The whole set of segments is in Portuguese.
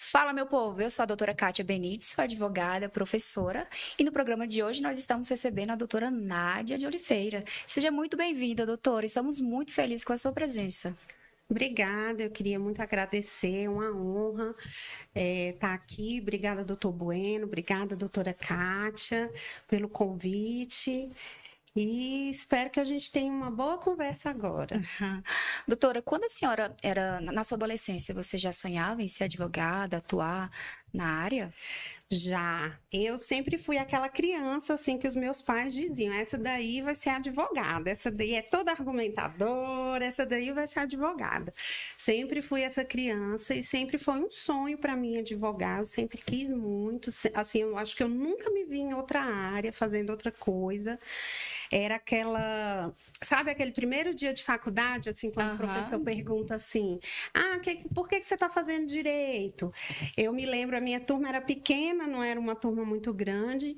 Fala, meu povo! Eu sou a doutora Kátia Benites, sou advogada, professora, e no programa de hoje nós estamos recebendo a doutora Nádia de Oliveira. Seja muito bem-vinda, doutora. Estamos muito felizes com a sua presença. Obrigada, eu queria muito agradecer, uma honra estar aqui. Obrigada, doutor Bueno, obrigada, doutora Kátia, pelo convite e espero que a gente tenha uma boa conversa agora. Doutora, quando a senhora era na sua adolescência, você já sonhava em ser advogada, atuar na área? Já, eu sempre fui aquela criança assim que os meus pais diziam, essa daí vai ser advogada, essa daí é toda argumentadora, essa daí vai ser advogada. Sempre fui essa criança e sempre foi um sonho para mim advogar, eu sempre quis muito, assim, eu acho que eu nunca me vi em outra área, fazendo outra coisa. Era aquela, sabe, aquele primeiro dia de faculdade, assim, quando o professor pergunta assim, por que você está fazendo direito? Eu me lembro, a minha turma era pequena, não era uma turma muito grande,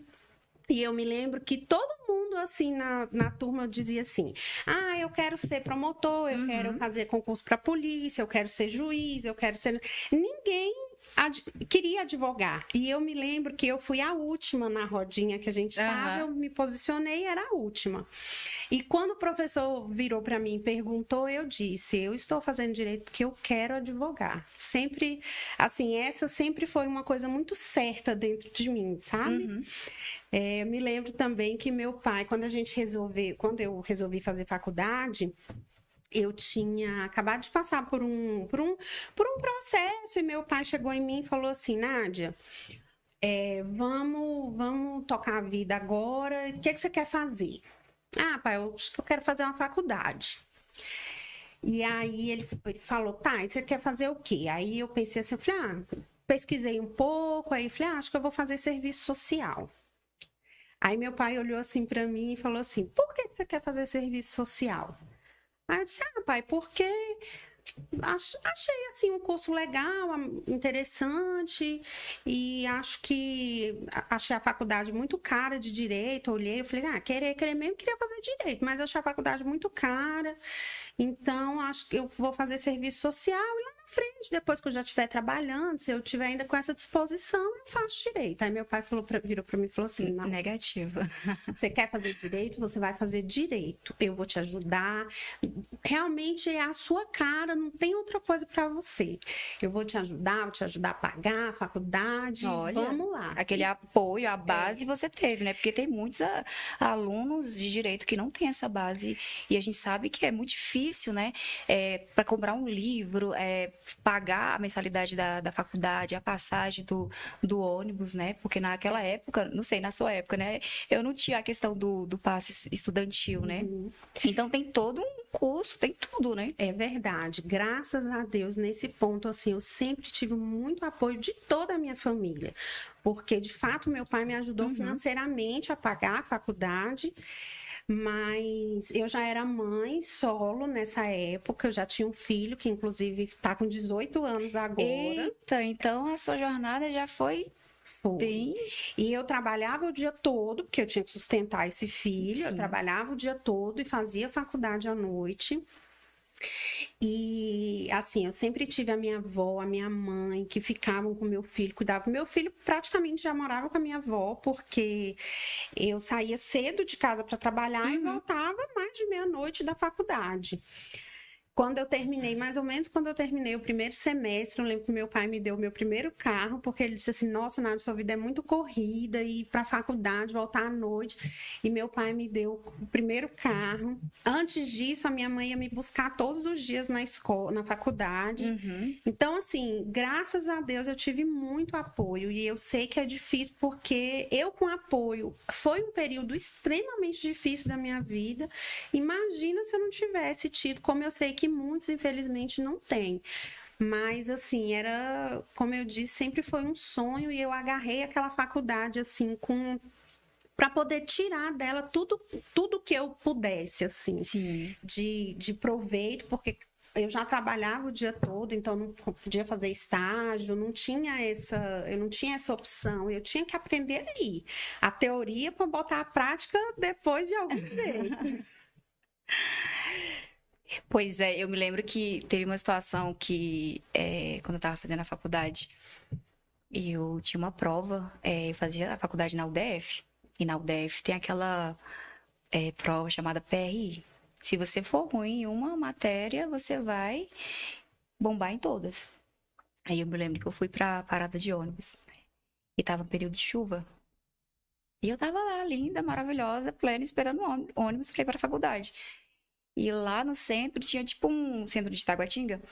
e eu me lembro que todo mundo, assim, na turma dizia assim, eu quero ser promotor, eu quero fazer concurso para polícia, eu quero ser juiz, eu quero ser... Ninguém queria advogar. E eu me lembro que eu fui a última na rodinha que a gente estava, eu me posicionei e era a última. E quando o professor virou para mim e perguntou, eu disse, eu estou fazendo direito porque eu quero advogar. Sempre, assim, essa sempre foi uma coisa muito certa dentro de mim, sabe? Me lembro também que meu pai, quando eu resolvi fazer faculdade, eu tinha acabado de passar por um processo e meu pai chegou em mim e falou assim, Nádia, vamos tocar a vida agora, o que você quer fazer? Pai, eu acho que eu quero fazer uma faculdade. E aí ele falou, tá, e você quer fazer o quê? Aí eu pensei assim, eu falei, pesquisei um pouco, aí falei, acho que eu vou fazer serviço social. Aí meu pai olhou assim para mim e falou assim, por que você quer fazer serviço social? Aí eu disse, pai, porque achei assim um curso legal, interessante, e acho que achei a faculdade muito cara de direito. Olhei, eu falei, querer mesmo, queria fazer direito, mas achei a faculdade muito cara, então acho que eu vou fazer serviço social e lá na frente, depois que eu já estiver trabalhando, se eu estiver ainda com essa disposição, eu faço direito. Aí meu pai virou para mim e falou assim, não, Negativa. você quer fazer direito, você vai fazer direito, eu vou te ajudar, realmente é a sua cara, não tem outra coisa para você. Eu vou te ajudar a pagar a faculdade, vamos lá. Aquele apoio, a base você teve, né? Porque tem muitos alunos de direito que não têm essa base e a gente sabe que é muito difícil, né? Para comprar um livro, pagar a mensalidade da faculdade, a passagem do ônibus, né? Porque naquela época, não sei, na sua época, né? Eu não tinha a questão do passe estudantil, né? Então tem todo um curso, tem tudo, né? É verdade. Graças a Deus, nesse ponto, assim, eu sempre tive muito apoio de toda a minha família. Porque, de fato, meu pai me ajudou financeiramente a pagar a faculdade. Mas eu já era mãe solo nessa época, eu já tinha um filho que inclusive está com 18 anos agora. Eita, então a sua jornada já foi bem... E eu trabalhava o dia todo, porque eu tinha que sustentar esse filho, eu trabalhava o dia todo e fazia faculdade à noite. E assim, eu sempre tive a minha avó, a minha mãe, que ficavam com meu filho, cuidavam. Meu filho praticamente já morava com a minha avó, porque eu saía cedo de casa para trabalhar e voltava mais de meia-noite da faculdade. Mais ou menos quando eu terminei o primeiro semestre, eu lembro que meu pai me deu o meu primeiro carro, porque ele disse assim, nossa, Nádia, sua vida é muito corrida, ir para a faculdade, voltar à noite. E meu pai me deu o primeiro carro. Antes disso, a minha mãe ia me buscar todos os dias na escola, na faculdade. Então, assim, graças a Deus, eu tive muito apoio. E eu sei que é difícil, porque eu com apoio, foi um período extremamente difícil da minha vida. Imagina se eu não tivesse tido, como eu sei que muitos, infelizmente, não têm. Mas, assim, era, como eu disse, sempre foi um sonho e eu agarrei aquela faculdade, assim, para poder tirar dela tudo que eu pudesse, assim, de proveito, porque eu já trabalhava o dia todo, então não podia fazer estágio, eu não tinha essa opção, eu tinha que aprender ali. A teoria para botar a prática depois de algum tempo. Pois é, eu me lembro que teve uma situação que, quando eu estava fazendo a faculdade, eu tinha uma prova, eu fazia a faculdade na UDF, e na UDF tem aquela prova chamada PRI. Se você for ruim em uma matéria, você vai bombar em todas. Aí eu me lembro que eu fui pra parada de ônibus, e tava um período de chuva. E eu tava lá, linda, maravilhosa, plena, esperando o ônibus pra ir pra faculdade. E lá no centro tinha tipo um centro de Taguatinga,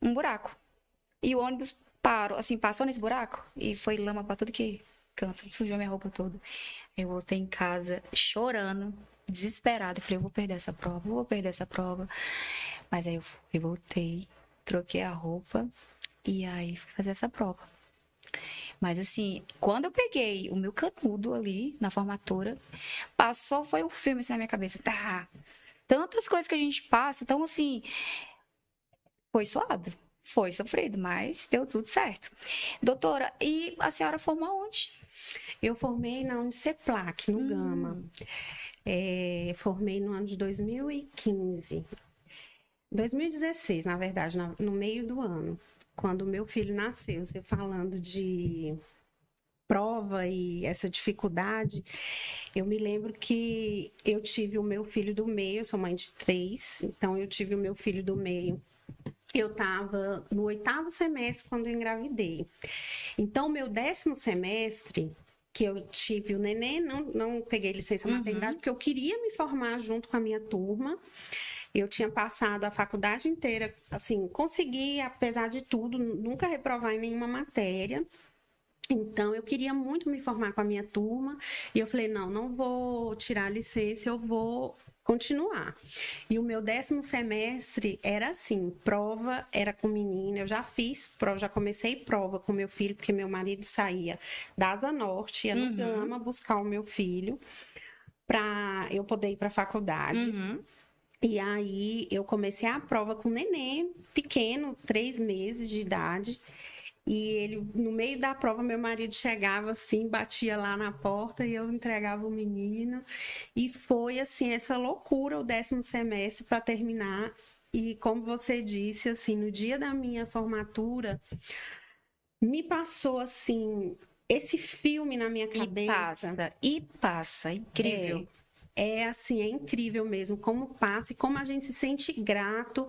um buraco. E o ônibus parou, assim, passou nesse buraco e foi lama pra tudo que canto, sujou minha roupa toda. Eu voltei em casa chorando, desesperada. Eu falei, eu vou perder essa prova, eu vou perder essa prova. Mas aí eu fui, voltei, troquei a roupa e aí fui fazer essa prova. Mas assim, quando eu peguei o meu canudo ali na formatura, passou, foi um filme assim na minha cabeça. Tá, tantas coisas que a gente passa, então assim, foi suado, foi sofrido, mas deu tudo certo. Doutora, e a senhora formou aonde? Eu formei na Uniceplac, no Gama. Formei no ano de 2015. 2016, na verdade, no meio do ano, quando o meu filho nasceu. Você falando de prova e essa dificuldade, eu me lembro que eu tive o meu filho do meio, eu sou mãe de 3, então eu tive o meu filho do meio. Eu estava no 8º semestre quando eu engravidei. Então, meu 10º semestre, que eu tive o neném, não peguei licença maternidade, porque eu queria me formar junto com a minha turma. Eu tinha passado a faculdade inteira, assim, consegui, apesar de tudo, nunca reprovar em nenhuma matéria. Então, eu queria muito me formar com a minha turma. E eu falei, não vou tirar a licença, eu vou continuar. E o meu 10º semestre era assim, prova era com menina. Eu já fiz prova, já comecei prova com meu filho, porque meu marido saía da Asa Norte, ia no Gama buscar o meu filho para eu poder ir para a faculdade. E aí eu comecei a prova com o neném pequeno, 3 meses de idade. E ele, no meio da prova, meu marido chegava assim, batia lá na porta e eu entregava o menino. E foi assim, essa loucura o 10º semestre para terminar. E como você disse, assim, no dia da minha formatura, me passou assim, esse filme na minha cabeça. E passa, incrível. Assim, é incrível mesmo como passa e como a gente se sente grato.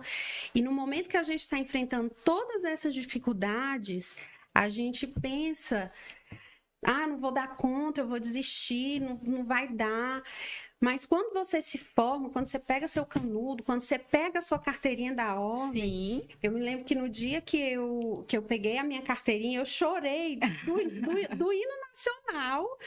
E no momento que a gente está enfrentando todas essas dificuldades, a gente pensa, não vou dar conta, eu vou desistir, não vai dar. Mas quando você se forma, quando você pega seu canudo, quando você pega a sua carteirinha da ordem... Sim. Eu me lembro que no dia que eu peguei a minha carteirinha, eu chorei do hino nacional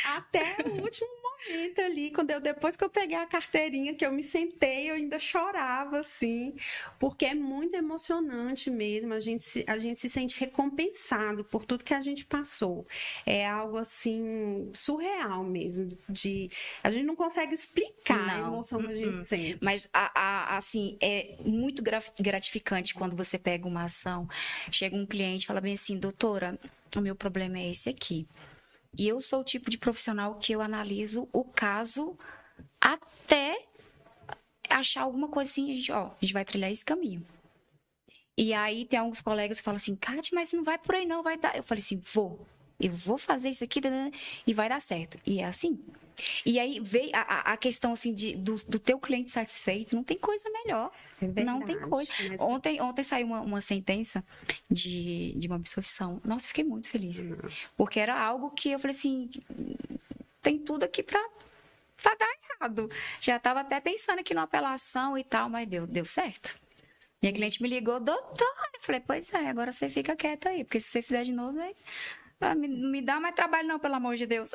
até o último momento ali. Depois que eu peguei a carteirinha, que eu me sentei, eu ainda chorava, assim. Porque é muito emocionante mesmo. A gente se sente recompensado por tudo que a gente passou. É algo, assim, surreal mesmo. A gente não consegue explicar a emoção que a gente sente. Mas, assim, é muito gratificante quando você pega uma ação, chega um cliente e fala bem assim, doutora, o meu problema é esse aqui. E eu sou o tipo de profissional que eu analiso o caso até achar alguma coisa assim, a gente vai trilhar esse caminho. E aí tem alguns colegas que falam assim, Kátia, mas não vai por aí não, vai dar. Eu falei assim, eu vou fazer isso aqui e vai dar certo. E é assim. E aí veio a questão assim do teu cliente satisfeito, não tem coisa melhor. É verdade, não tem coisa. Ontem saiu uma sentença de uma absolvição. Nossa, eu fiquei muito feliz. Porque era algo que eu falei assim, tem tudo aqui pra dar errado. Já estava até pensando aqui numa apelação e tal, mas deu certo. Minha cliente me ligou, doutora. Eu falei, pois é, agora você fica quieta aí, porque se você fizer de novo, aí não me dá mais trabalho não, pelo amor de Deus.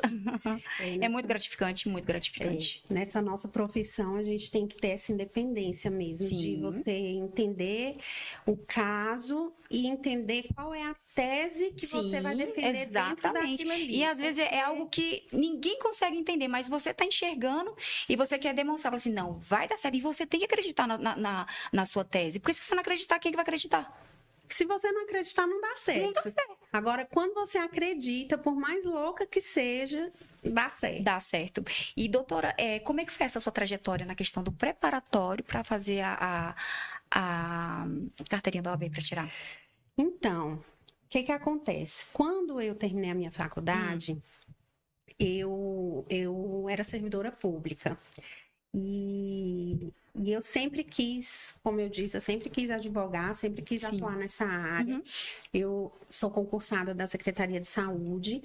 É muito gratificante, muito gratificante. Nessa nossa profissão, a gente tem que ter essa independência mesmo, de você entender o caso e entender qual é a tese que você vai defender dentro daquilo ali. E às vezes é algo que ninguém consegue entender, mas você está enxergando e você quer demonstrar, assim, não, vai dar certo. E você tem que acreditar na sua tese, porque se você não acreditar, quem que vai acreditar? que se você não acreditar, não dá certo. Não dá certo. Agora, quando você acredita, por mais louca que seja, dá certo. Dá certo. E, doutora, como é que foi essa sua trajetória na questão do preparatório para fazer a carteirinha da OAB para tirar? Então, o que acontece? Quando eu terminei a minha faculdade, eu era servidora pública. E eu sempre quis, como eu disse, eu sempre quis advogar, sempre quis Sim. atuar nessa área. Eu sou concursada da Secretaria de Saúde.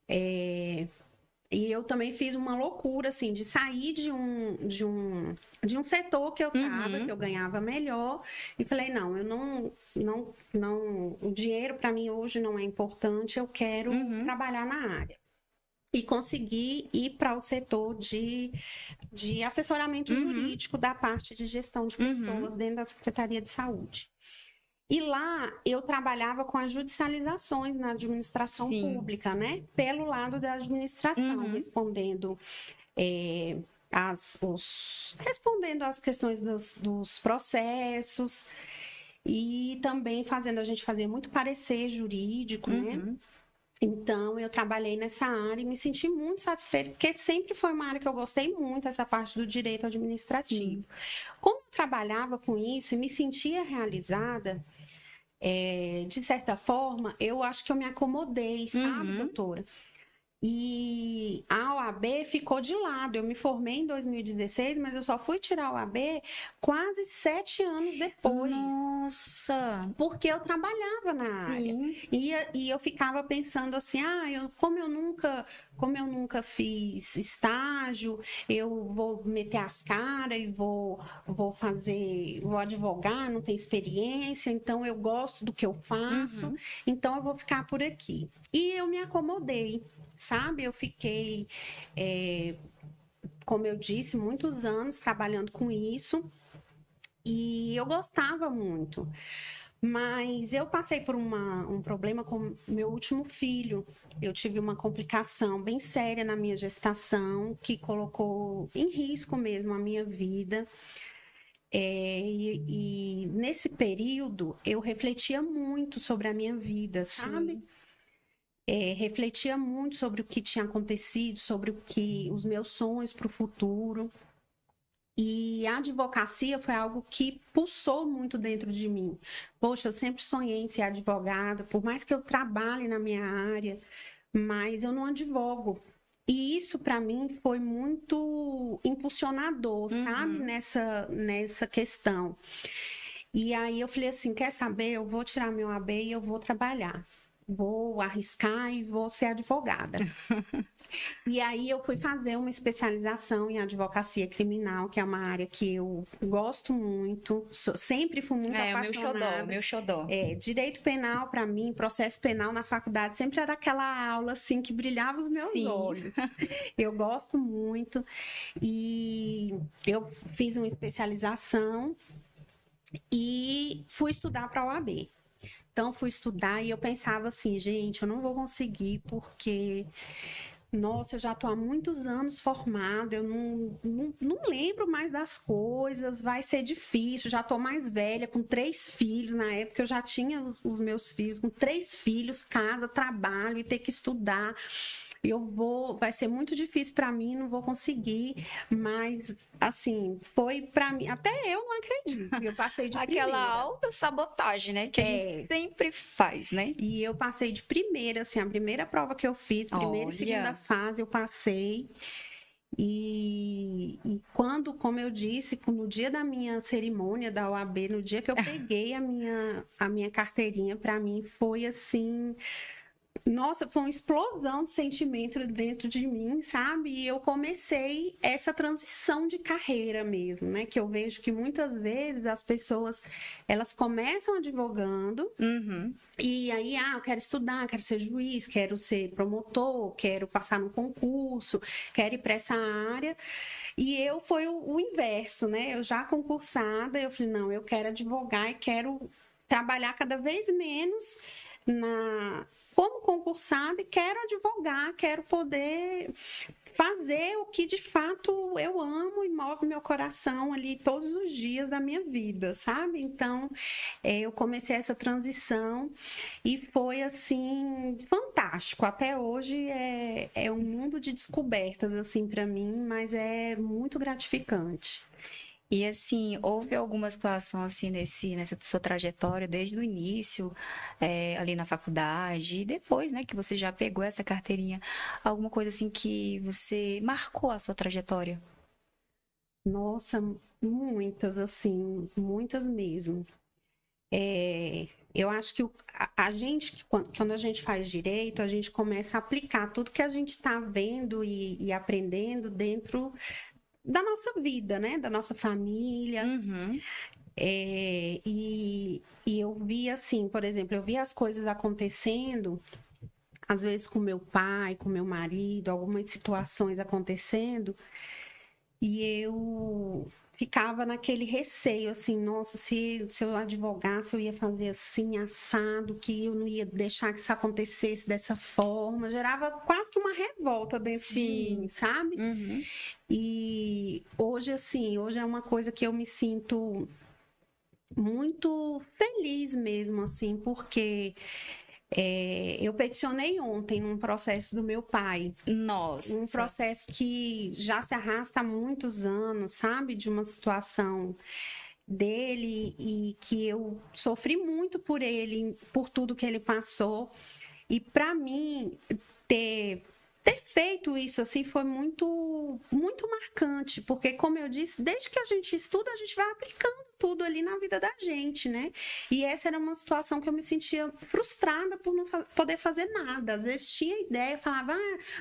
E eu também fiz uma loucura, assim, de sair de um setor que eu estava, que eu ganhava melhor. E falei, não, eu não, o dinheiro para mim hoje não é importante, eu quero trabalhar na área. E consegui ir para o setor de assessoramento jurídico da parte de gestão de pessoas dentro da Secretaria de Saúde. E lá eu trabalhava com as judicializações na administração pública, né? Pelo lado da administração, respondendo às questões dos processos e também a gente fazia muito parecer jurídico, né? Então, eu trabalhei nessa área e me senti muito satisfeita, porque sempre foi uma área que eu gostei muito, essa parte do direito administrativo. Como eu trabalhava com isso e me sentia realizada, de certa forma, eu acho que eu me acomodei, sabe, doutora? E a OAB ficou de lado. Eu me formei em 2016, mas eu só fui tirar a OAB quase 7 anos depois. Nossa! Porque eu trabalhava na área. E eu ficava pensando assim, como eu nunca fiz estágio, eu vou meter as caras e vou advogar, não tenho experiência, então eu gosto do que eu faço, então eu vou ficar por aqui. E eu me acomodei. Sabe, eu fiquei, como eu disse, muitos anos trabalhando com isso e eu gostava muito. Mas eu passei por um problema com meu último filho. Eu tive uma complicação bem séria na minha gestação que colocou em risco mesmo a minha vida. E nesse período eu refletia muito sobre a minha vida, sabe? Refletia muito sobre o que tinha acontecido, sobre os meus sonhos para o futuro. E a advocacia foi algo que pulsou muito dentro de mim. Poxa, eu sempre sonhei em ser advogada, por mais que eu trabalhe na minha área, mas eu não advogo. E isso, para mim, foi muito impulsionador, sabe? Nessa questão. E aí eu falei assim, quer saber? Eu vou tirar meu AB e eu vou trabalhar. Vou arriscar e vou ser advogada. E aí eu fui fazer uma especialização em advocacia criminal, que é uma área que eu gosto muito, sempre fui muito apaixonada. O meu xodó. Direito penal, para mim, processo penal na faculdade, sempre era aquela aula assim que brilhava os meus olhos. Eu gosto muito. E eu fiz uma especialização e fui estudar para a OAB. Então, fui estudar e eu pensava assim, gente, eu não vou conseguir porque, nossa, eu já estou há muitos anos formada, eu não lembro mais das coisas, vai ser difícil, já estou mais velha, com 3 filhos, na época eu já tinha os meus filhos, com 3 filhos, casa, trabalho e ter que estudar. Vai ser muito difícil para mim, não vou conseguir, mas assim, foi para mim, até eu não acredito, eu passei de primeira. Aquela autossabotagem, né, que a gente sempre faz, né? E eu passei de primeira, assim, a primeira prova que eu fiz, primeira e segunda fase, eu passei. E quando, como eu disse, no dia da minha cerimônia da OAB, no dia que eu peguei a minha carteirinha, para mim foi assim... Nossa, foi uma explosão de sentimento dentro de mim, sabe? E eu comecei essa transição de carreira mesmo, né? Que eu vejo que muitas vezes as pessoas, elas começam advogando e aí, eu quero estudar, quero ser juiz, quero ser promotor, quero passar no concurso, quero ir para essa área. E foi o inverso, né? Eu já concursada, eu falei, não, eu quero advogar e quero trabalhar cada vez menos como concursada e quero advogar, quero poder fazer o que de fato eu amo e move meu coração ali todos os dias da minha vida, sabe? Então, eu comecei essa transição e foi assim fantástico. Até hoje é um mundo de descobertas assim para mim, mas é muito gratificante. E assim, houve alguma situação assim nessa sua trajetória, desde o início, ali na faculdade, e depois, né, que você já pegou essa carteirinha, alguma coisa assim que você marcou a sua trajetória? Nossa, muitas assim, muitas mesmo. Eu acho que a gente, quando a gente faz direito, a gente começa a aplicar tudo que a gente está vendo e aprendendo dentro da nossa vida, né? Da nossa família. Uhum. E eu vi assim, por exemplo, eu vi as coisas acontecendo, às vezes com meu pai, com meu marido, algumas situações acontecendo, e eu ficava naquele receio, assim, nossa, se eu advogasse, eu ia fazer assim, assado, que eu não ia deixar que isso acontecesse dessa forma. Gerava quase que uma revolta dentro de mim, sabe? Uhum. E hoje, assim, hoje é uma coisa que eu me sinto muito feliz mesmo, assim, porque eu peticionei ontem num processo do meu pai. Nossa. Um processo que já se arrasta há muitos anos, sabe? De uma situação dele e que eu sofri muito por ele, por tudo que ele passou. E para mim, ter feito isso assim foi muito, muito marcante, porque, como eu disse, desde que a gente estuda, a gente vai aplicando tudo ali na vida da gente, né? E essa era uma situação que eu me sentia frustrada por não poder fazer nada. Às vezes tinha ideia, falava,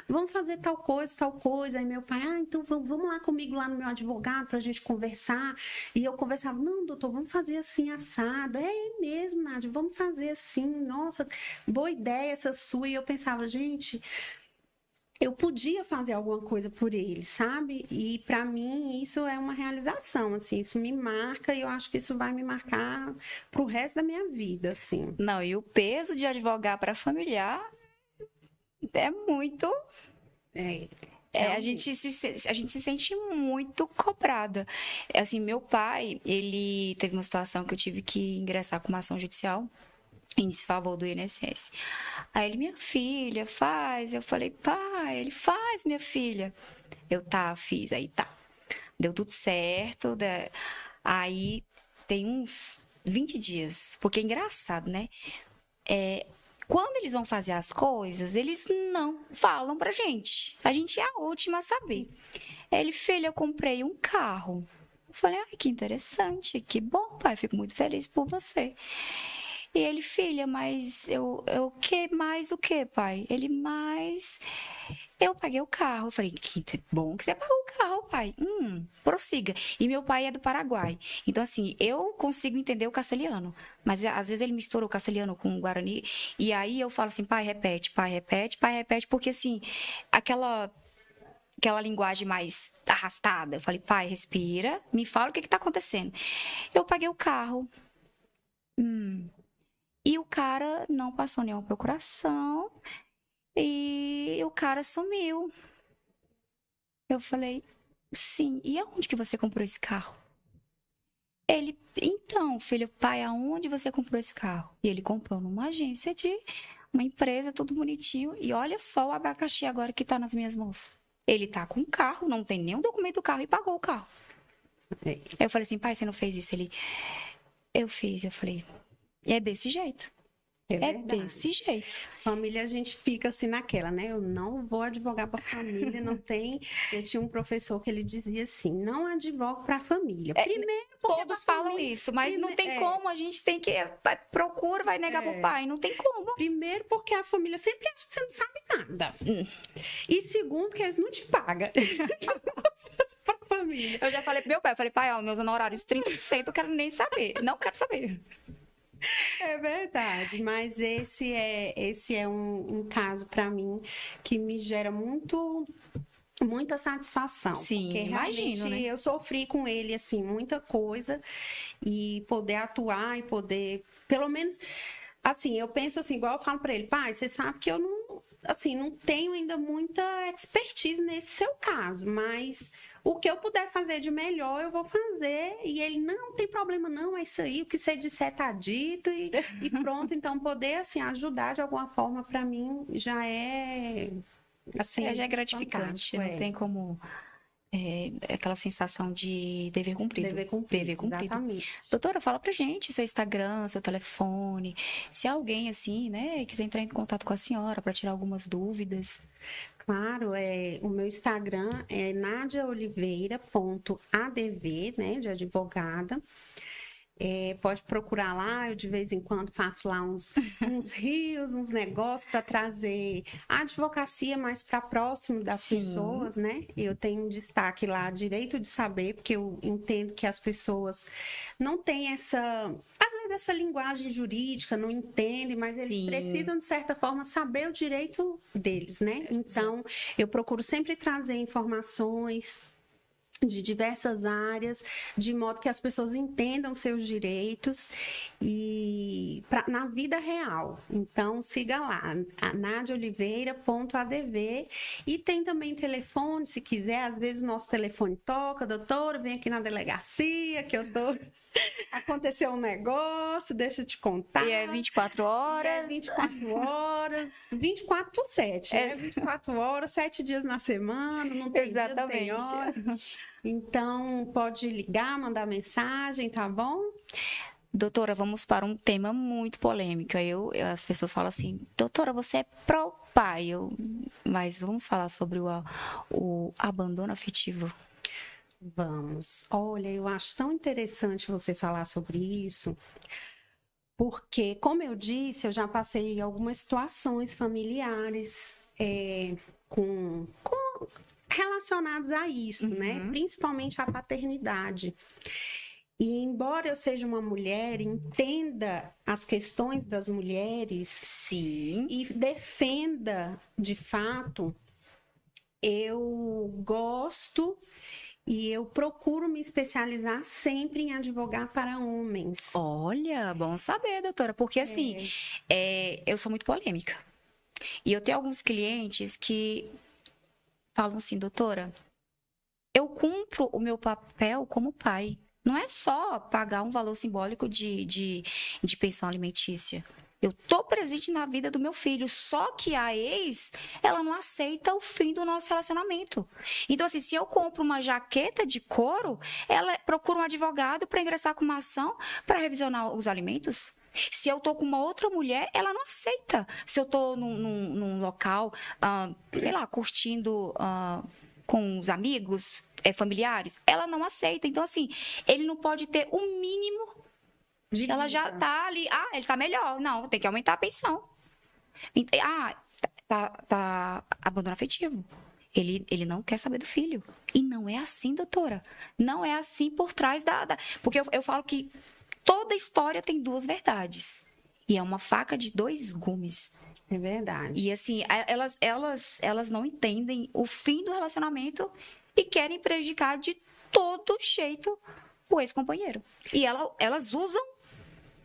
vamos fazer tal coisa. Aí meu pai, então vamos lá comigo lá no meu advogado pra gente conversar. E eu conversava, não, doutor, vamos fazer assim, assado. É mesmo, Nádia, vamos fazer assim. Nossa, boa ideia essa sua. E eu pensava, gente, eu podia fazer alguma coisa por ele, sabe? E para mim isso é uma realização, assim, isso me marca e eu acho que isso vai me marcar pro resto da minha vida, assim. Não, e o peso de advogar para familiar é muito. A gente se sente muito cobrada. Assim, meu pai, ele teve uma situação que eu tive que ingressar com uma ação judicial em desfavor do INSS. Aí ele, minha filha, faz. Eu falei, pai, ele faz, minha filha. Eu, tá, fiz. Aí tá. Deu tudo certo. Aí tem uns 20 dias. Porque é engraçado, né? Quando eles vão fazer as coisas, eles não falam pra gente. A gente é a última a saber. Ele, filha, eu comprei um carro. Eu falei, ai, que interessante, que bom, pai, fico muito feliz por você. E ele, filha, mas eu que mais o que, pai? Ele, mas eu paguei o carro. Eu falei, que bom que você pagou o carro, pai. Prossiga. E meu pai é do Paraguai. Então, assim, eu consigo entender o castelhano. Mas, às vezes, ele mistura o castelhano com o guarani. E aí, eu falo assim, pai, repete, pai, repete, pai, repete. Porque, assim, aquela linguagem mais arrastada. Eu falei, pai, respira, me fala o que está acontecendo. Eu paguei o carro. E o cara não passou nenhuma procuração. E o cara sumiu. Eu falei, sim, e aonde que você comprou esse carro? Ele, então, filho, pai, aonde você comprou esse carro? E ele comprou numa agência de uma empresa, tudo bonitinho. E olha só o abacaxi agora que tá nas minhas mãos. Ele tá com o carro, não tem nenhum documento do carro e pagou o carro. Eu falei assim, pai, você não fez isso? Ele, eu fiz. Eu falei, é desse jeito. É desse jeito. Família, a gente fica assim naquela, né? Eu não vou advogar para família, não tem. Eu tinha um professor que ele dizia assim: não advogo para família. Primeiro, todos falam isso, mas não tem como, a gente tem que. Procura, vai negar pro pai, não tem como. Primeiro, porque a família sempre acha que você não sabe nada. E segundo, que eles não te pagam. Pra família. Eu já falei pro meu pai, eu falei, pai, ó, meus honorários 30%, eu quero nem saber. Não quero saber. É verdade, mas esse é um caso para mim que me gera muita satisfação. Sim, porque imagino, né? Eu sofri com ele assim muita coisa e poder atuar e poder, pelo menos, assim, eu penso assim, igual eu falo para ele, pai, você sabe que eu assim, não tenho ainda muita expertise nesse seu caso, mas o que eu puder fazer de melhor, eu vou fazer. E ele, não tem problema não, é isso aí, o que você disser tá dito e pronto. Então, poder, assim, ajudar de alguma forma, para mim, já é, assim, já é gratificante, não tem como... aquela sensação de dever cumprido. Dever cumprido, exatamente. Doutora, fala pra gente seu Instagram, seu telefone, se alguém assim, né, quiser entrar em contato com a senhora para tirar algumas dúvidas. Claro, o meu Instagram é nadiaoliveira.adv, né, de advogada. Pode procurar lá, eu de vez em quando faço lá uns rios, uns negócios para trazer a advocacia mais para próximo das pessoas, né? Eu tenho um destaque lá, direito de saber, porque eu entendo que as pessoas não têm às vezes essa linguagem jurídica, não entendem, mas eles precisam, de certa forma, saber o direito deles, né? Então, eu procuro sempre trazer informações de diversas áreas, de modo que as pessoas entendam seus direitos e na vida real. Então, siga lá, nadiaoliveira.adv, e tem também telefone, se quiser, às vezes o nosso telefone toca, doutora, vem aqui na delegacia, que eu tô... Aconteceu um negócio, deixa eu te contar. E é 24 horas? 24 horas, 24/7. 24 horas, 7 dias na semana, não tem dia, não tem hora. Então, pode ligar, mandar mensagem, tá bom? Doutora, vamos para um tema muito polêmico. As pessoas falam assim, doutora, você é pró-pai. Mas vamos falar sobre o abandono afetivo. Vamos. Olha, eu acho tão interessante você falar sobre isso, porque, como eu disse, eu já passei algumas situações familiares relacionadas a isso, né? Principalmente a paternidade. E embora eu seja uma mulher, entenda as questões das mulheres. Sim. E defenda, de fato, eu gosto e eu procuro me especializar sempre em advogar para homens. Olha, bom saber, doutora, porque assim, eu sou muito polêmica. E eu tenho alguns clientes que falam assim, doutora, eu cumpro o meu papel como pai. Não é só pagar um valor simbólico de pensão alimentícia. Eu tô presente na vida do meu filho, só que a ex, ela não aceita o fim do nosso relacionamento. Então, assim, se eu compro uma jaqueta de couro, ela procura um advogado para ingressar com uma ação para revisionar os alimentos. Se eu tô com uma outra mulher, ela não aceita. Se eu tô num local, sei lá, curtindo com os amigos, familiares, ela não aceita. Então, assim, ele não pode ter o mínimo. Ela já tá ali, ele tá melhor. Não, tem que aumentar a pensão. Tá abandono afetivo. Ele não quer saber do filho. E não é assim, doutora. Não é assim por trás Porque eu falo que toda história tem duas verdades. E é uma faca de dois gumes. É verdade. E assim, elas não entendem o fim do relacionamento e querem prejudicar de todo jeito o ex-companheiro. E elas usam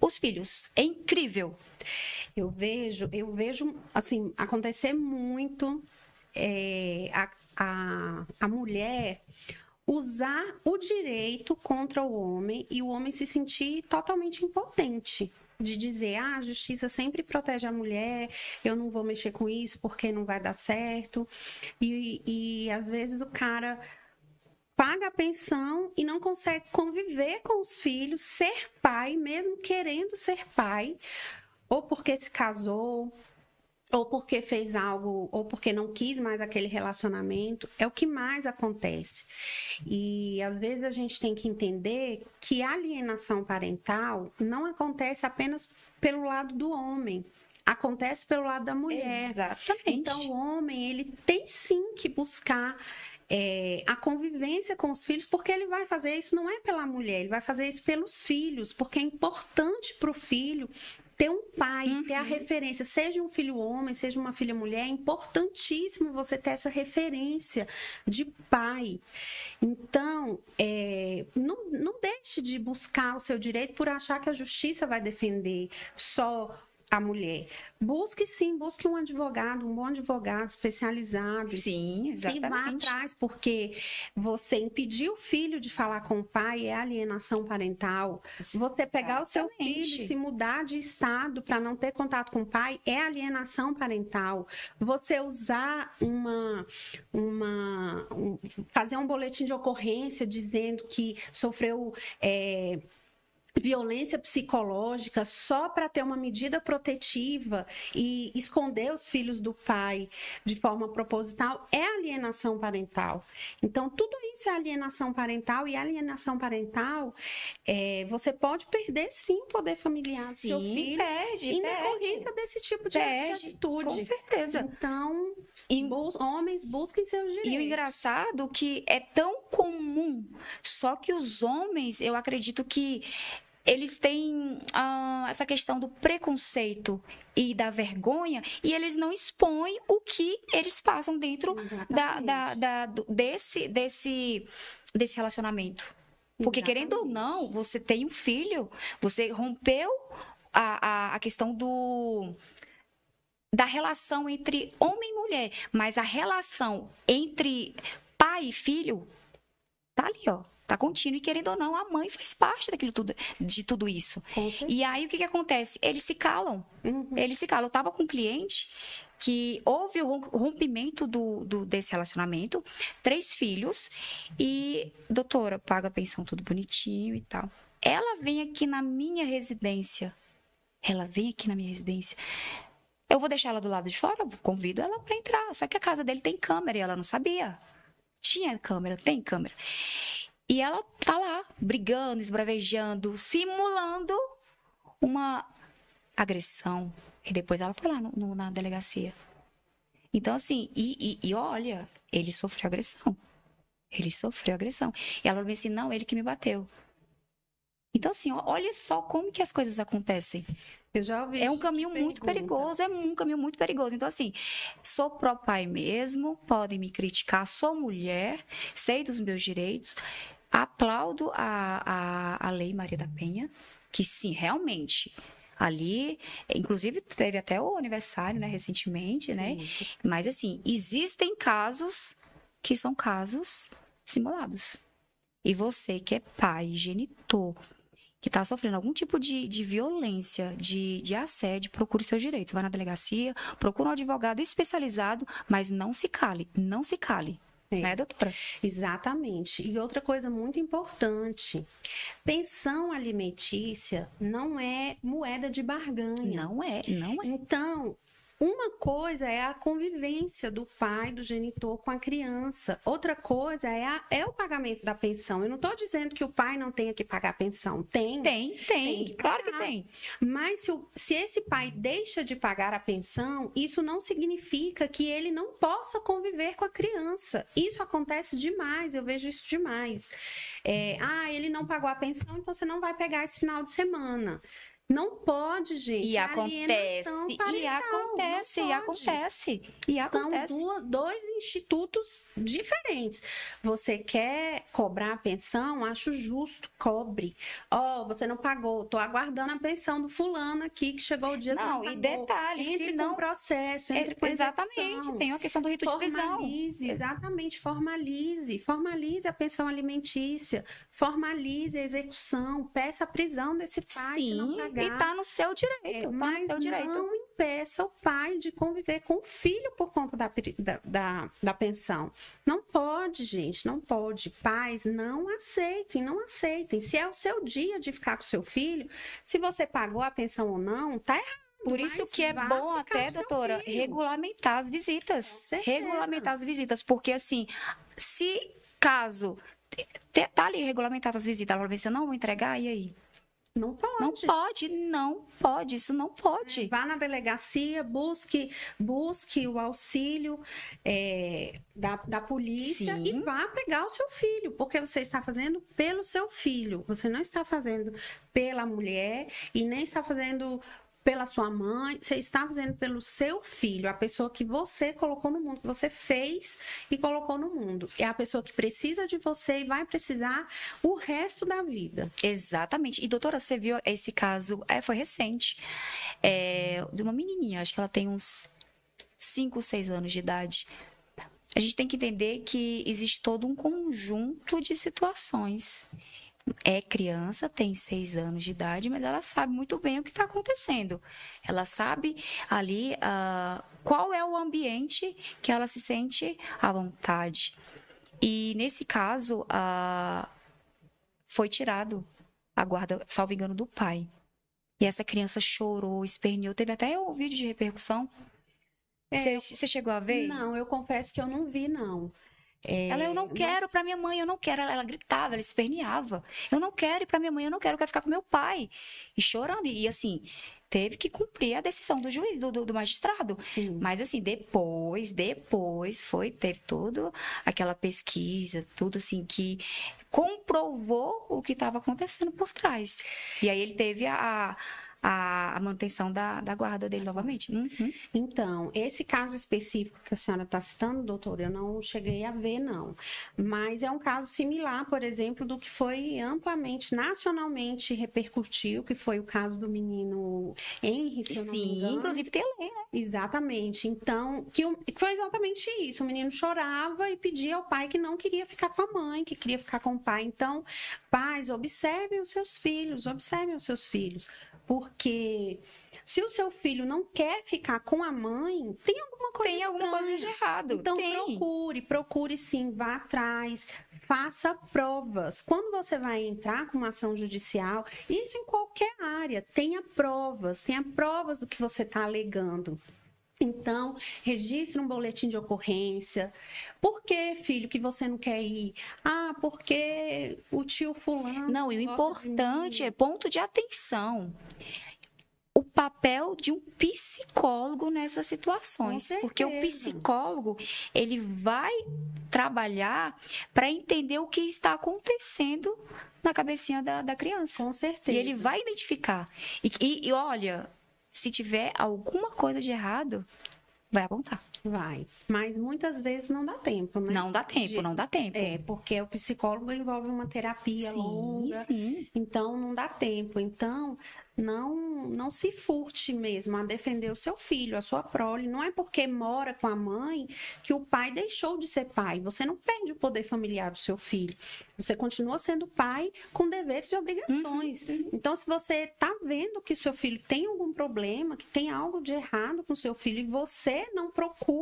os filhos. É incrível. Eu vejo assim, acontecer muito a mulher usar o direito contra o homem e o homem se sentir totalmente impotente. De dizer, a justiça sempre protege a mulher, eu não vou mexer com isso porque não vai dar certo. E às vezes o cara paga a pensão e não consegue conviver com os filhos, ser pai, mesmo querendo ser pai, ou porque se casou, ou porque fez algo, ou porque não quis mais aquele relacionamento. É o que mais acontece. E às vezes a gente tem que entender que a alienação parental não acontece apenas pelo lado do homem. Acontece pelo lado da mulher. Exatamente. Então, o homem, ele tem sim que buscar a convivência com os filhos, porque ele vai fazer isso não é pela mulher, ele vai fazer isso pelos filhos, porque é importante para o filho ter um pai, ter a referência, seja um filho homem, seja uma filha mulher, é importantíssimo você ter essa referência de pai. Então, não deixe de buscar o seu direito por achar que a justiça vai defender só a mulher. Busque sim, busque um advogado, um bom advogado especializado. Sim, E vá exatamente. atrás, porque você impedir o filho de falar com o pai é alienação parental. Você pegar o seu filho e Exatamente. se mudar de estado para não ter contato com o pai é alienação parental. Você usar fazer um boletim de ocorrência dizendo que sofreu violência psicológica só para ter uma medida protetiva e esconder os filhos do pai de forma proposital é alienação parental. Então, tudo isso é alienação parental e alienação parental, você pode perder sim o poder familiar do seu Sim, filho em decorrência desse tipo de atitude. Com certeza. Então, homens busquem seus direitos. E o engraçado que é tão comum, só que os homens, eu acredito que eles têm essa questão do preconceito e da vergonha, e eles não expõem o que eles passam dentro desse relacionamento. Porque, querendo ou não, você tem um filho, você rompeu a questão da relação entre homem e mulher, mas a relação entre pai e filho tá ali, ó. Tá contínuo. E querendo ou não, a mãe faz parte de tudo isso. E aí, o que acontece? Eles se calam. Eles se calam. Eu tava com um cliente que houve o rompimento desse relacionamento, 3 filhos, e doutora, paga a pensão tudo bonitinho e tal. Ela vem aqui na minha residência. Eu vou deixar ela do lado de fora? Convido ela para entrar. Só que a casa dele tem câmera e ela não sabia. Tinha câmera, tem câmera. E ela tá lá, brigando, esbravejando, simulando uma agressão. E depois ela foi lá na delegacia. Então, assim, olha, ele sofreu agressão. E ela falou assim, não, ele que me bateu. Então, assim, olha só como que as coisas acontecem. Eu já ouvi. É um caminho muito perigoso, Então, assim, sou pró-pai mesmo, podem me criticar, sou mulher, sei dos meus direitos, aplaudo a Lei Maria da Penha, que sim, realmente, ali, inclusive teve até o aniversário, né, recentemente, né? Mas, assim, existem casos que são casos simulados. E você que é pai, genitor, que está sofrendo algum tipo de violência, de assédio, procure seus direitos. Vai na delegacia, procura um advogado especializado, mas não se cale. Né, doutora? Exatamente. E outra coisa muito importante, pensão alimentícia não é moeda de barganha. Não é. Então, uma coisa é a convivência do pai, do genitor com a criança. Outra coisa é o pagamento da pensão. Eu não estou dizendo que o pai não tenha que pagar a pensão. Tem. Claro que tem. Mas se esse pai deixa de pagar a pensão, isso não significa que ele não possa conviver com a criança. Isso acontece demais, eu vejo isso demais. Ele não pagou a pensão, então você não vai pegar esse final de semana. Não pode, gente. E acontece. São dois institutos diferentes. Você quer cobrar a pensão? Acho justo, cobre. Você não pagou, tô aguardando a pensão do fulano aqui, que chegou o dia... Não, e detalhe, entre com o processo, entre com a exatamente, tem a questão do rito de prisão. Formalize a pensão alimentícia, formalize a execução, peça a prisão desse pai, se não pagar. E tá no seu direito. Mas não impeça o pai de conviver com o filho por conta da pensão. Não pode, gente, não pode. Pais, não aceitem. Se é o seu dia de ficar com o seu filho, se você pagou a pensão ou não, tá errado. Por isso que é bom até, doutora, regulamentar as visitas. Porque assim, se caso tá ali regulamentado as visitas, ela vai ver, eu não vou entregar, e aí? Não pode. Isso não pode. Vá na delegacia, busque o auxílio da polícia. Sim. E vá pegar o seu filho, porque você está fazendo pelo seu filho. Você não está fazendo pela mulher e nem está fazendo pela sua mãe, você está fazendo pelo seu filho, a pessoa que você colocou no mundo, que você fez e colocou no mundo. É a pessoa que precisa de você e vai precisar o resto da vida. Exatamente. E, doutora, você viu esse caso, foi recente, de uma menininha, acho que ela tem uns 5, 6 anos de idade. A gente tem que entender que existe todo um conjunto de situações. É criança, tem 6 anos de idade, mas ela sabe muito bem o que está acontecendo. Ela sabe ali qual é o ambiente que ela se sente à vontade. E nesse caso, foi tirado a guarda, salvo engano, do pai. E essa criança chorou, esperneou, teve até um vídeo de repercussão. Você chegou a ver? Não, eu confesso que eu não vi, não. Eu não quero para minha mãe, eu não quero. Ela gritava, ela esperneava. Eu não quero ir para minha mãe, eu quero ficar com meu pai. E chorando. E assim, teve que cumprir a decisão do juiz, do magistrado. Sim. Mas assim, depois teve toda aquela pesquisa, tudo assim, que comprovou o que estava acontecendo por trás. E aí ele teve a manutenção da guarda dele novamente. Uhum. Então, esse caso específico que a senhora está citando, doutora, eu não cheguei a ver, não. Mas é um caso similar, por exemplo, do que foi amplamente, nacionalmente repercutiu, que foi o caso do menino Henry, se eu não me engano. Inclusive tem lei, né? Exatamente. Então, que foi exatamente isso. O menino chorava e pedia ao pai que não queria ficar com a mãe, que queria ficar com o pai. Então, pais, observem os seus filhos, porque se o seu filho não quer ficar com a mãe, tem alguma coisa de errado. Então procure sim, vá atrás, faça provas. Quando você vai entrar com uma ação judicial, isso em qualquer área, tenha provas do que você está alegando. Então, registre um boletim de ocorrência. Por que, filho, que você não quer ir? Porque o tio fulano... Não, e o importante é ponto de atenção. O papel de um psicólogo nessas situações. Porque o psicólogo, ele vai trabalhar para entender o que está acontecendo na cabecinha da criança. Com certeza. E ele vai identificar. E olha... Se tiver alguma coisa de errado, vai apontar. Vai. Mas muitas vezes não dá tempo, né? Não dá tempo. Porque o psicólogo envolve uma terapia longa. Sim. Então, não dá tempo. Então, não se furte mesmo a defender o seu filho, a sua prole. Não é porque mora com a mãe que o pai deixou de ser pai. Você não perde o poder familiar do seu filho. Você continua sendo pai com deveres e obrigações. Então, se você está vendo que seu filho tem algum problema, que tem algo de errado com seu filho e você não procura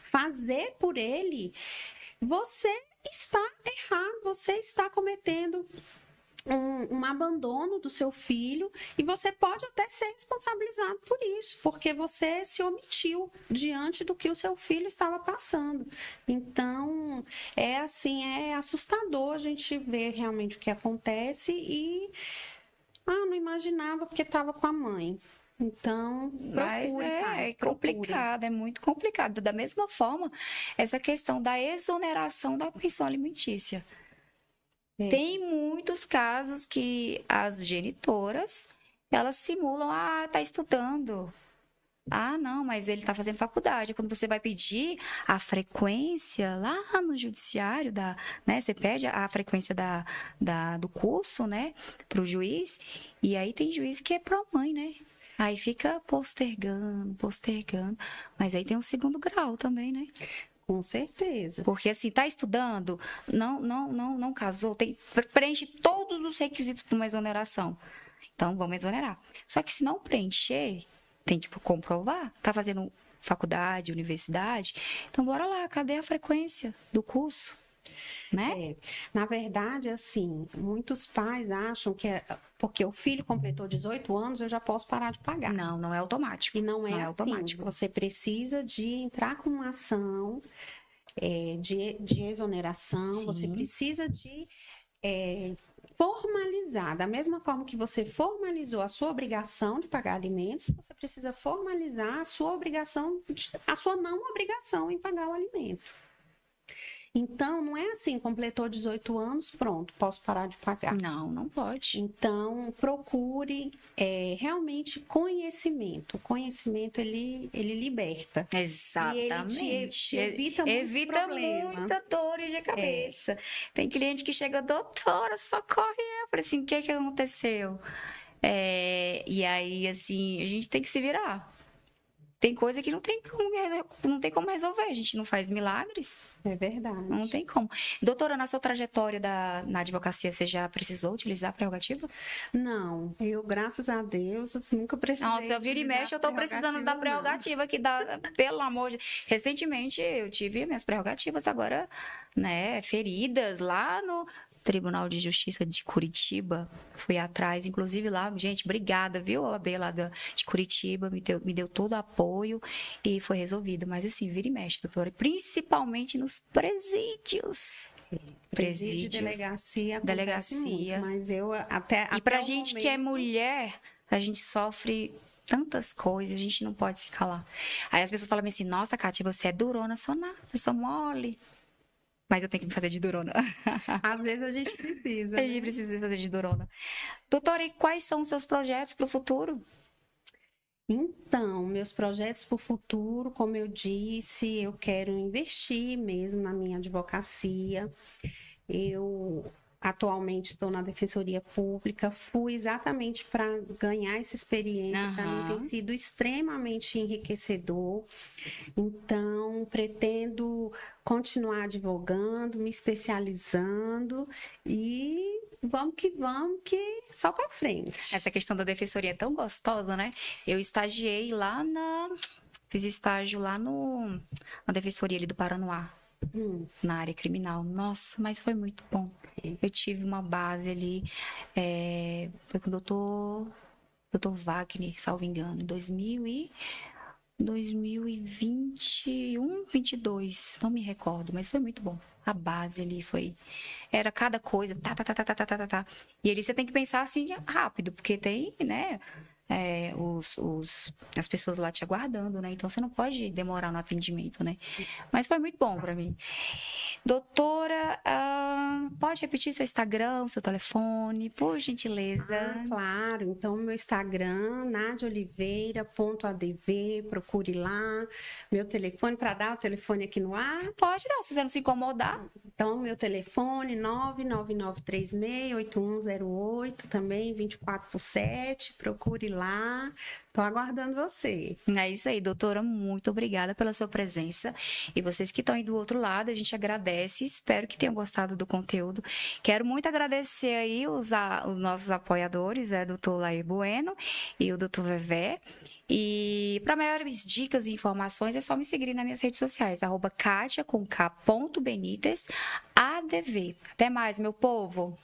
fazer por ele, você está errado, você está cometendo um abandono do seu filho e você pode até ser responsabilizado por isso, porque você se omitiu diante do que o seu filho estava passando. Então, é assustador a gente ver realmente o que acontece e não imaginava porque estava com a mãe. Então, procure, é complicado, é muito complicado. Da mesma forma, essa questão da exoneração da pensão alimentícia. Tem muitos casos que as genitoras, elas simulam, tá estudando. Não, mas ele tá fazendo faculdade. Quando você vai pedir a frequência lá no judiciário, né? Você pede a frequência do curso, né? Pro juiz. E aí tem juiz que é pró-mãe, né? Aí fica postergando. Mas aí tem um segundo grau também, né? Com certeza. Porque assim, tá estudando, não casou, preenche todos os requisitos para uma exoneração. Então, vamos exonerar. Só que se não preencher, tem que comprovar. Tá fazendo faculdade, universidade, então bora lá, cadê a frequência do curso? Né? Na verdade, assim, muitos pais acham que porque o filho completou 18 anos, eu já posso parar de pagar. Não é automático. E não é automático. Você precisa de entrar com uma ação de exoneração, Sim. Você precisa de formalizar. Da mesma forma que você formalizou a sua obrigação de pagar alimentos, você precisa formalizar a sua não obrigação em pagar o alimento. Então, não é assim, completou 18 anos, pronto, posso parar de pagar. Não, não pode. Então, procure realmente conhecimento. O conhecimento, ele liberta. Exatamente. E ele te evita muitos problemas. Muita dor de cabeça. Tem cliente que chega, doutora, socorre. Eu falei assim, o que aconteceu? E aí, assim, a gente tem que se virar. Tem coisa que não tem como resolver. A gente não faz milagres. É verdade. Não tem como. Doutora, na sua trajetória na advocacia, você já precisou utilizar a prerrogativa? Não, eu, graças a Deus, nunca precisei. Nossa, eu vira e mexe, eu tô precisando da prerrogativa que dá, pelo amor de... Recentemente, eu tive minhas prerrogativas agora, né, feridas lá no Tribunal de Justiça de Curitiba. Fui atrás, inclusive lá, gente, obrigada, viu, a OAB lá de Curitiba, me deu todo o apoio e foi resolvido. Mas assim, vira e mexe, doutora, principalmente nos presídios. Presídio, delegacia. Muito, mas eu até e pra gente que é mulher, a gente sofre tantas coisas, a gente não pode se calar. Aí as pessoas falam assim, nossa, Kátia, você é durona, sou nada, eu sou mole. Mas eu tenho que me fazer de durona. Às vezes a gente precisa. A gente precisa fazer de durona. Doutora, e quais são os seus projetos para o futuro? Então, meus projetos para o futuro, como eu disse, eu quero investir mesmo na minha advocacia. Eu atualmente estou na Defensoria Pública, fui exatamente para ganhar essa experiência, para mim tem sido extremamente enriquecedor. Então, pretendo continuar advogando, me especializando e vamos que só para frente. Essa questão da defensoria é tão gostosa, né? Eu estagiei fiz estágio lá na defensoria ali do Paranoá. Na área criminal. Nossa, mas foi muito bom. Eu tive uma base ali, foi com o doutor Wagner, salvo engano, em 2021, 22, não me recordo, mas foi muito bom. A base ali era cada coisa, tá. E ali você tem que pensar assim rápido, porque tem, né, as pessoas lá te aguardando, né? Então você não pode demorar no atendimento, né? Mas foi muito bom para mim. Doutora, pode repetir seu Instagram, seu telefone, por gentileza? Claro, então meu Instagram, nadiaoliveira.adv, procure lá. Meu telefone, para dar o telefone aqui no ar? Pode dar, se você não se incomodar. Então, meu telefone, 99936-8108, também 24/7, procure lá. Estou aguardando você. É isso aí, doutora, muito obrigada pela sua presença. E vocês que estão aí do outro lado, a gente agradece, espero que tenham gostado do conteúdo. Quero muito agradecer aí os nossos apoiadores, doutor Lair Bueno e o doutor Vevé. E para maiores dicas e informações, é só me seguir nas minhas redes sociais, @katia.benitez, ADV. Até mais, meu povo!